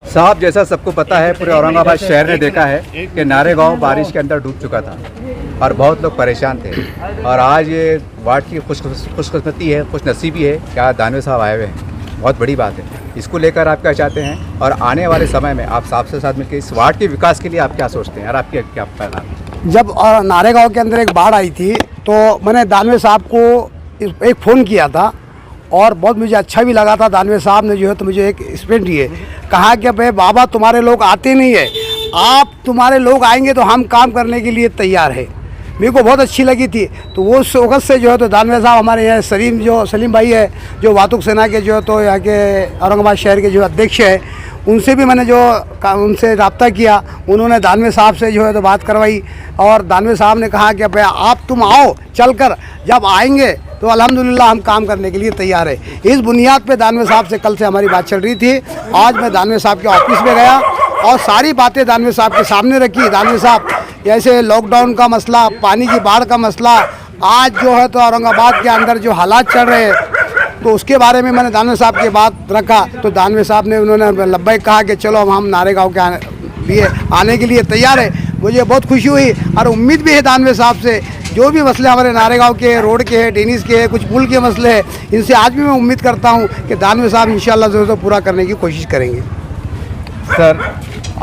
साहब, जैसा सबको पता है, पूरे औरंगाबाद शहर ने देखा है कि नारेगांव बारिश के अंदर डूब चुका था और बहुत लोग परेशान थे। और आज ये वार्ड की खुशकिस्मती है, खुशनसीबी है कि आज दानवे साहब आए हुए हैं। बहुत बड़ी बात है। इसको लेकर आप क्या चाहते हैं और आने वाले समय में आप साहब से साथ मिलकर इस वार्ड के विकास के लिए आप क्या सोचते हैं और आपकी क्या प्लान है? जब नारेगांव के अंदर एक बाढ़ आई थी तो मैंने दानवे साहब को एक फ़ोन किया था और बहुत मुझे अच्छा भी लगा था। दानवे साहब ने जो है तो मुझे एक स्पेंट दिए, कहा कि भाई बाबा तुम्हारे लोग आते नहीं है, आप तुम्हारे लोग आएंगे तो हम काम करने के लिए तैयार है। मेरे को बहुत अच्छी लगी थी। तो वो उस वक्त से जो है तो दानवे साहब हमारे यहाँ सलीम भाई है जो वातुक सेना के जो है तो यहाँ के औरंगाबाद शहर के जो अध्यक्ष है, उनसे भी मैंने जो उनसे रब्ता किया। उन्होंने दानवे साहब से जो है तो बात करवाई और दानवे साहब ने कहा कि भाई आप तुम आओ, चलकर जब आएंगे तो अल्हम्दुलिल्लाह हम काम करने के लिए तैयार है। इस बुनियाद पे दानवे साहब से कल से हमारी बात चल रही थी। आज मैं दानवे साहब के ऑफिस में गया और सारी बातें दानवे साहब के सामने रखी। दानवे साहब, जैसे लॉकडाउन का मसला, पानी की बाढ़ का मसला, आज जो है तो औरंगाबाद के अंदर जो हालात चल रहे हैं, तो उसके बारे में मैंने दानवे साहब की बात रखा। तो दानवे साहब ने उन्होंने लब्बैक कहा कि चलो हम नारेगांव के लिए आने के लिए तैयार है। मुझे बहुत खुशी हुई और उम्मीद भी है दानवे साहब से, जो भी मसले हमारे नारेगांव के, रोड के हैं, टेनिस के हैं, कुछ पुल के मसले हैं, इनसे आज भी मैं उम्मीद करता हूं कि दानवे साहब इंशाल्लाह जो है तो पूरा करने की कोशिश करेंगे। सर,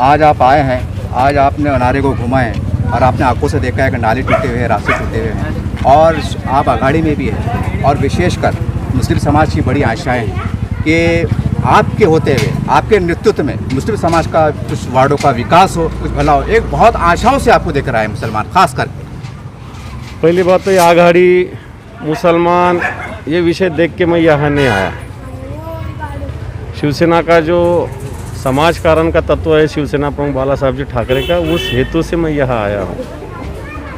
आज आप आए हैं, आज आपने नारे को घुमा है और आपने आंखों से देखा है कि नाले टूटे हुए हैं, रास्ते टूटे हुए हैं और आप अखाड़ी में भी हैं। और विशेषकर मुस्लिम समाज की बड़ी आशाएँ हैं कि आपके होते हुए, आपके नेतृत्व में मुस्लिम समाज का कुछ वार्डों का विकास हो, कुछ भला हो। एक बहुत आशाओं से आपको देख रहा है मुसलमान, खास करके। पहली बात तो ये आघाड़ी, मुसलमान, ये विषय देख के मैं यहाँ नहीं आया। शिवसेना का जो समाज कारण का तत्व है शिवसेना प्रमुख बाला साहब जी ठाकरे का, उस हेतु से मैं यहाँ आया हूँ।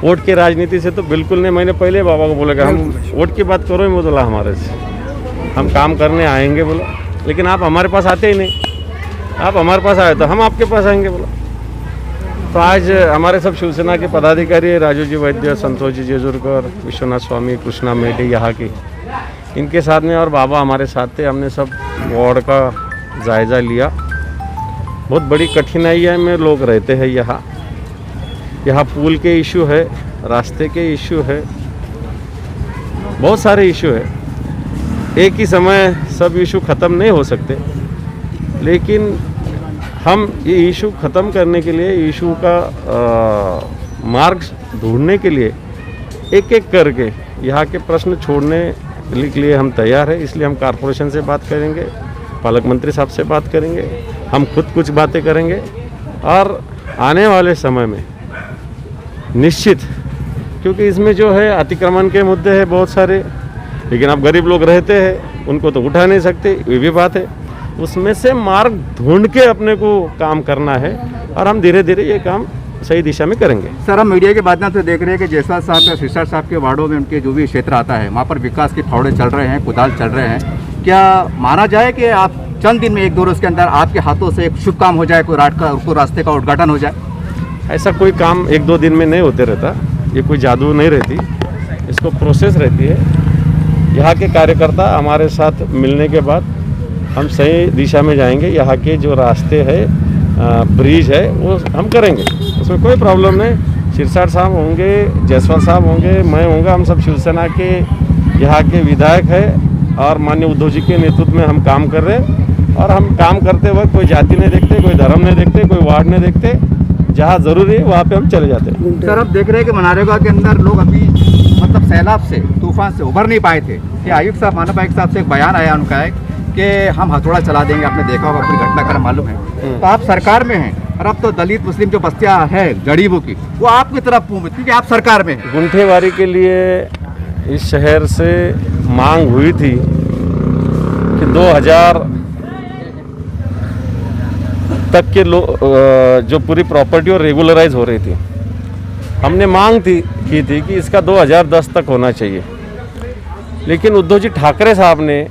वोट की राजनीति से तो बिल्कुल नहीं। मैंने पहले बाबा को बोला कि हम वोट की बात करो ही बोला हमारे से, हम काम करने आएंगे बोला, लेकिन आप हमारे पास आते ही नहीं। आप हमारे पास आए तो हम आपके पास आएंगे बोला। तो आज हमारे सब शिवसेना के पदाधिकारी, राजू जी वैद्य, संतोष जी जेजुरकर, विश्वनाथ स्वामी, कृष्णा मेढे यहाँ के, इनके साथ में और बाबा हमारे साथ थे। हमने सब वार्ड का जायज़ा लिया। बहुत बड़ी कठिनाइयाँ में लोग रहते हैं यहाँ। यहाँ पुल के इशू है, रास्ते के इशू है, बहुत सारे इशू है। एक ही समय सब इशू ख़त्म नहीं हो सकते, लेकिन हम ये इशू ख़त्म करने के लिए, इशू का मार्ग ढूंढने के लिए एक एक करके यहाँ के प्रश्न छोड़ने के लिए हम तैयार है। इसलिए हम कॉरपोरेशन से बात करेंगे, पालक मंत्री साहब से बात करेंगे, हम खुद कुछ बातें करेंगे और आने वाले समय में निश्चित, क्योंकि इसमें जो है अतिक्रमण के मुद्दे हैं बहुत सारे, लेकिन अब गरीब लोग रहते हैं, उनको तो उठा नहीं सकते, ये भी बात है। उसमें से मार्ग ढूंढ के अपने को काम करना है और हम धीरे धीरे ये काम सही दिशा में करेंगे। सर, हम मीडिया के माध्यम से देख रहे हैं कि जायसवाल साहब या सिरसा साहब के वार्डों में उनके जो भी क्षेत्र आता है, वहाँ पर विकास के फावड़े चल रहे हैं, कुदाल चल रहे हैं। क्या माना जाए कि आप चंद दिन में, 1-2 रोज़ के अंदर आपके हाथों से एक शुभ काम हो जाए, कोई रास्ते का उद्घाटन हो जाए? ऐसा कोई काम 1-2 दिन में नहीं होते रहता, ये कोई जादू नहीं रहती, इसको प्रोसेस रहती है। यहाँ के कार्यकर्ता हमारे साथ मिलने के बाद हम सही दिशा में जाएंगे। यहाँ के जो रास्ते है, ब्रिज है, वो हम करेंगे, उसमें कोई प्रॉब्लम नहीं। सिरसा साहब होंगे, जायसवाल साहब होंगे, मैं होंगे, हम सब शिवसेना के यहाँ के विधायक हैं और माननीय उद्धव जी के नेतृत्व में हम काम कर रहे हैं। और हम काम करते वक्त कोई जाति नहीं देखते, कोई धर्म नहीं देखते, कोई वार्ड नहीं देखते, जहाँ ज़रूरी है वहाँ पे हम चले जाते हैं। सर, अब देख रहे हैं कि मनरेगा के अंदर लोग अभी मतलब सैलाब से, तूफान से उभर नहीं पाए थे। ये आयुक्त साहब, मानव आयुक्त साहब से एक बयान आया उनका है कि हम हथौड़ा चला देंगे। आपने देखा होगा, पूरी घटनाक्रम मालूम है। तो आप सरकार में हैं और अब तो दलित मुस्लिम जो बस्तियाँ हैं गरीबों की, वो आपकी तरफ क्योंकि आप सरकार में हैं। गुंठेवारी के लिए इस शहर से मांग हुई थी कि 2000 तक के जो पूरी प्रॉपर्टी और रेगुलराइज हो रही थी, हमने मांग की थी कि इसका 2010 तक होना चाहिए। लेकिन उद्धव जी ठाकरे साहब ने,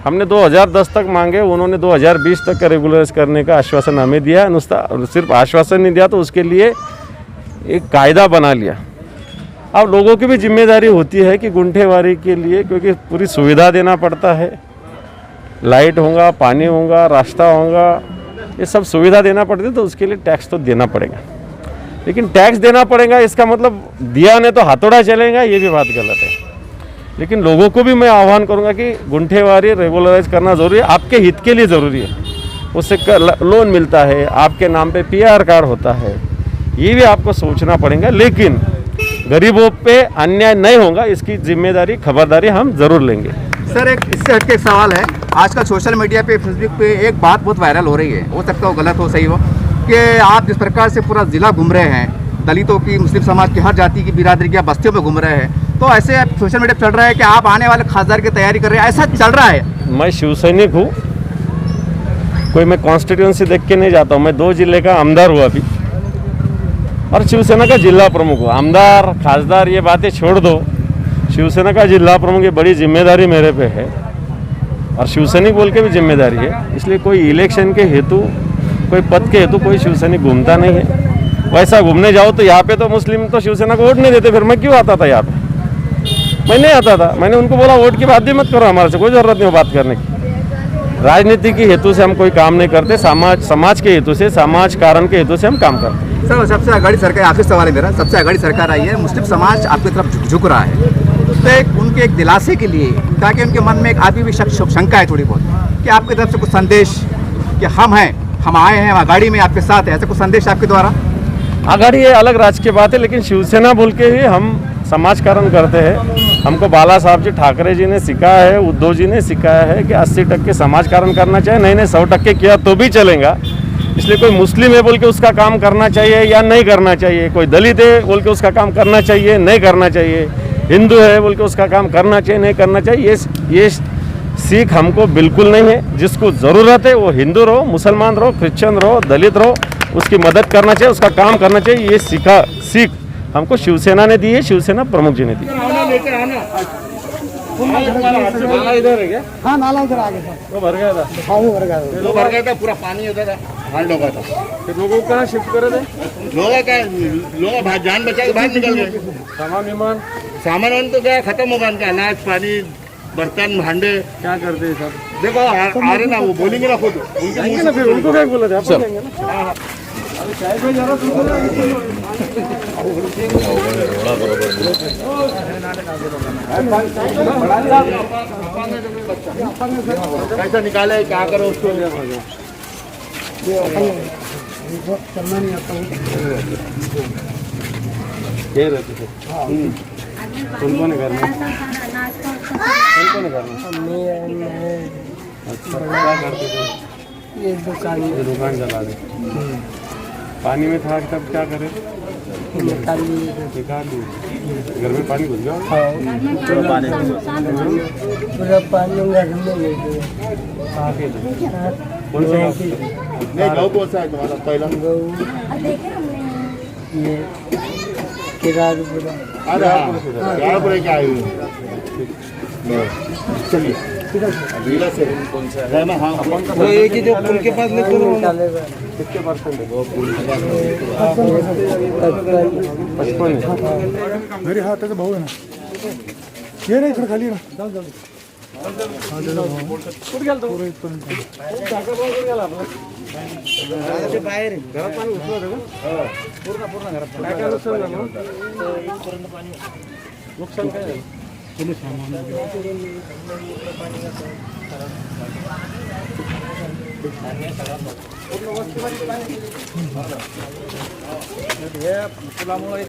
हमने 2010 तक मांगे, उन्होंने 2020 तक का रेगुलराइज करने का आश्वासन हमें दिया। नुस्ता सिर्फ आश्वासन नहीं दिया, तो उसके लिए एक कायदा बना लिया। अब लोगों की भी जिम्मेदारी होती है कि गुंठेवारी के लिए, क्योंकि पूरी सुविधा देना पड़ता है, लाइट होगा, पानी होगा, रास्ता होगा, ये सब सुविधा देना पड़ती है तो उसके लिए टैक्स तो देना पड़ेगा, लेकिन टैक्स देना पड़ेगा इसका मतलब दिया नहीं तो हाथोड़ा चलेगा, ये भी बात गलत है। लेकिन लोगों को भी मैं आह्वान करूंगा कि गुंठेवारी रेगुलराइज करना ज़रूरी है, आपके हित के लिए ज़रूरी है। उससे लोन मिलता है, आपके नाम पे PR कार्ड होता है, ये भी आपको सोचना पड़ेगा। लेकिन गरीबों पे अन्याय नहीं होगा, इसकी जिम्मेदारी खबरदारी हम ज़रूर लेंगे। सर एक इससे हटके एक सवाल है, आजकल सोशल मीडिया पे फेसबुक पे एक बात बहुत वायरल हो रही है, हो सकता है वो गलत हो सही हो, कि आप जिस प्रकार से पूरा ज़िला घूम रहे हैं, दलितों की, मुस्लिम समाज की, हर जाति की बिरादरी की बस्तियों में घूम रहे हैं, तो ऐसे सोशल मीडिया पर चल रहा है कि आप आने वाले खासदार की तैयारी कर रहे हैं, ऐसा चल रहा है। मैं शिव सैनिक हूँ, कोई मैं कॉन्स्टिट्यूंसी देख के नहीं जाता हूँ। मैं 2 जिले का आमदार हुआ अभी और शिवसेना का जिला प्रमुख हूँ। आमदार खासदार ये बातें छोड़ दो, शिवसेना का जिला प्रमुख ये बड़ी जिम्मेदारी मेरे पे है और शिवसैनिक बोल के भी जिम्मेदारी है। इसलिए कोई इलेक्शन के हेतु, कोई पद के हेतु कोई शिवसैनिक घूमता नहीं है। वैसा घूमने जाओ तो यहाँ पे तो मुस्लिम तो शिवसेना को वोट नहीं देते, फिर मैं क्यों आता था यहाँ पे? मैं नहीं आता था। मैंने उनको बोला वोट की बात भी मत करो, हमारे से कोई ज़रूरत नहीं हो बात करने की। राजनीति के हेतु से हम कोई काम नहीं करते, समाज के हेतु से, समाज कारण के हेतु से हम काम करते हैं। सर सबसे आगाड़ी सरकार, आखिर सवाल है मेरा, सबसे आगाड़ी सरकार आई है, मुस्लिम समाज आपकी तरफ झुक रहा है, तो एक उनके एक दिलासे के लिए, ताकि उनके मन में एक अभी भी शंका है थोड़ी बहुत कि आपकी तरफ से कुछ संदेश कि हम हैं, हम आए हैं, हम आगाड़ी में आपके साथ है, ऐसे कुछ संदेश आपके द्वारा? आगाड़ी ये अलग राज की बात है, लेकिन शिवसेना बोल के ही हम समाज कारण करते हैं। हमको बाला साहब जी ठाकरे जी ने सिखाया है, उद्धव जी ने सिखाया है कि 80% समाज कारण करना चाहिए, नहीं 100% किया तो भी चलेगा। इसलिए कोई मुस्लिम है बोल के उसका काम करना चाहिए या नहीं करना चाहिए, कोई दलित है बोल के उसका काम करना चाहिए नहीं करना चाहिए, हिंदू है बोल के उसका काम करना चाहिए नहीं करना चाहिए, ये सीख हमको बिल्कुल नहीं है। जिसको ज़रूरत है वो हिंदू रहो, मुसलमान रहो, क्रिश्चियन रहो, दलित रहो, उसकी मदद करना चाहिए, उसका काम करना चाहिए। ये सीख हमको शिवसेना ने दी है, शिवसेना प्रमुख जी ने दी है। इधर है क्या? हाँ, नाला इधर आ गया वो भर गया था, हाँ वो भर गया वो भर गया था, पूरा पानी इधर हाल हो गया था। फिर लोगों को कहाँ शिफ्ट करे थे? लोग जान बचा के बाहर निकल गए। सामान तो क्या खत्म होगा, इनका अनाज पानी बर्तन भांडे क्या करते हैं सब? देखो आ रहे ना, वो बोलेंगे ना खुद उनके मुंह से। फिर उनको क्या बोला था? आप बोलेंगे ना। चाय पे जा रहा कैसा निकाले, क्या करो उसको? चलना नहीं आता कौन करना? कौन करना? अच्छा, क्या करते थे? ये दुकान चला दे। पानी में था तब क्या करे? निकाल ली। घर में पानी घुस गया? पूरा पानी घर में ले गए। कौन सा? नहीं गाँव कौन सा है तुम्हारा पहला? ये किरारपुरा। अरे हाँ, किरारपुरा क्या है? चलिए जिला से कौन सा है? हाँ वो एक ही जो पुल के पास लेकर कितने परसेंट है? 55 मेरे हाथ है तो भाऊ है ना, ये नहीं थोड़ा खाली है ना, जाओ जाओ बाहेर घरात पाणी घुसलं होतं का? पूर्ण घरात काय काय नुकसान झालं? नुकसान काय झालं? पूर्ण वस्तीमध्ये पाणी